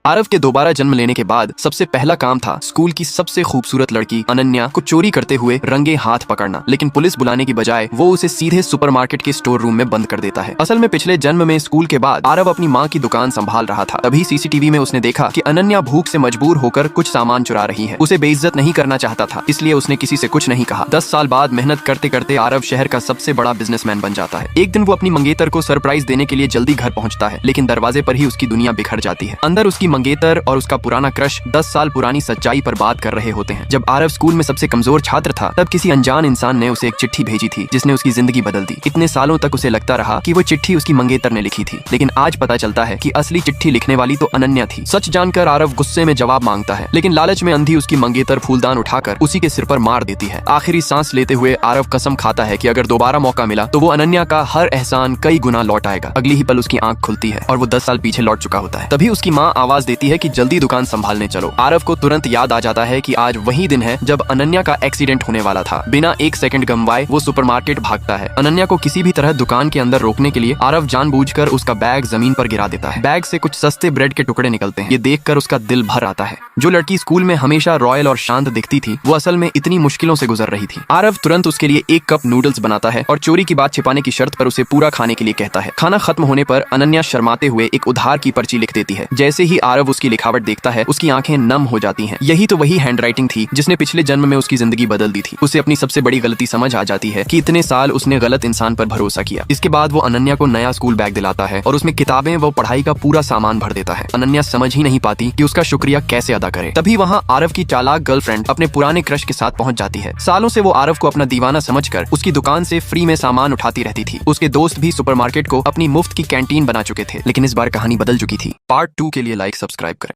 आरव के दोबारा जन्म लेने के बाद सबसे पहला काम था स्कूल की सबसे खूबसूरत लड़की अनन्या को चोरी करते हुए रंगे हाथ पकड़ना, लेकिन पुलिस बुलाने की बजाय वो उसे सीधे सुपरमार्केट के स्टोर रूम में बंद कर देता है। असल में पिछले जन्म में स्कूल के बाद आरव अपनी माँ की दुकान संभाल रहा था। तभी सीसीटीवी में उसने देखा कि अनन्या भूख से मजबूर होकर कुछ सामान चुरा रही है। उसे बेइज्जत नहीं करना चाहता था, इसलिए उसने किसी से कुछ नहीं कहा। 10 साल बाद मेहनत करते करते आरव शहर का सबसे बड़ा बिजनेसमैन बन जाता है। एक दिन वो अपनी मंगेतर को सरप्राइज देने के लिए जल्दी घर पहुंचता है, लेकिन दरवाजे पर ही उसकी दुनिया बिखर जाती है। अंदर उसकी मंगेतर और उसका पुराना क्रश 10 साल पुरानी सच्चाई पर बात कर रहे होते हैं। जब आरव स्कूल में सबसे कमजोर छात्र था, तब किसी अनजान इंसान ने उसे एक चिट्ठी भेजी थी जिसने उसकी जिंदगी बदल दी। इतने सालों तक उसे लगता रहा कि वो चिट्ठी उसकी मंगेतर ने लिखी थी, लेकिन आज पता चलता है कि असली चिट्ठी लिखने वाली तो अनन्या थी। सच जानकर आरव गुस्से में जवाब मांगता है, लेकिन लालच में अंधी उसकी मंगेतर फूलदान उठाकर उसी के सिर पर मार देती है। आखिरी सांस लेते हुए आरव कसम खाता है कि अगर दोबारा मौका मिला तो वो अनन्या का हर एहसान कई गुना लौट आएगा। अगली ही पल उसकी आंख खुलती है और वो 10 साल पीछे लौट चुका होता है। तभी उसकी माँ आवाज देती है कि जल्दी दुकान संभालने चलो। आरव को तुरंत याद आ जाता है कि आज वही दिन है जब अनन्या का एक्सीडेंट होने वाला था। बिना एक सेकंड गंवाए वो सुपरमार्केट भागता है। अनन्या को किसी भी तरह दुकान के अंदर रोकने के लिए आरव जानबूझकर उसका बैग जमीन पर गिरा देता है। बैग से कुछ सस्ते ब्रेड के टुकड़े निकलते हैं। ये देखकर उसका दिल भर आता है। जो लड़की स्कूल में हमेशा रॉयल और शांत दिखती थी, वो असल में इतनी मुश्किलों से गुजर रही थी। आरव तुरंत उसके लिए 1 कप नूडल्स बनाता है और चोरी की बात छिपाने की शर्त पर उसे पूरा खाने के लिए कहता है। खाना खत्म होने पर अनन्या शर्माते हुए एक उधार की पर्ची लिख देती है। जैसे ही आरव उसकी लिखावट देखता है, उसकी आंखें नम हो जाती हैं। यही तो वही हैंडराइटिंग थी जिसने पिछले जन्म में उसकी जिंदगी बदल दी थी। उसे अपनी सबसे बड़ी गलती समझ आ जाती है कि इतने साल उसने गलत इंसान पर भरोसा किया। इसके बाद वो अनन्या को नया स्कूल बैग दिलाता है और उसमें किताबें व पढ़ाई का पूरा सामान भर देता है। अनन्या समझ ही नहीं पाती कि उसका शुक्रिया कैसे अदा करे। तभी वहाँ आरव की चालाक गर्लफ्रेंड अपने पुराने क्रश के साथ पहुंच जाती है। सालों से वो आरव को अपना दीवाना समझकर उसकी दुकान से फ्री में सामान उठाती रहती थी। उसके दोस्त भी सुपरमार्केट को अपनी मुफ्त की कैंटीन बना चुके थे, लेकिन इस बार कहानी बदल चुकी थी। पार्ट 2 के लिए लाइक सब्सक्राइब करें।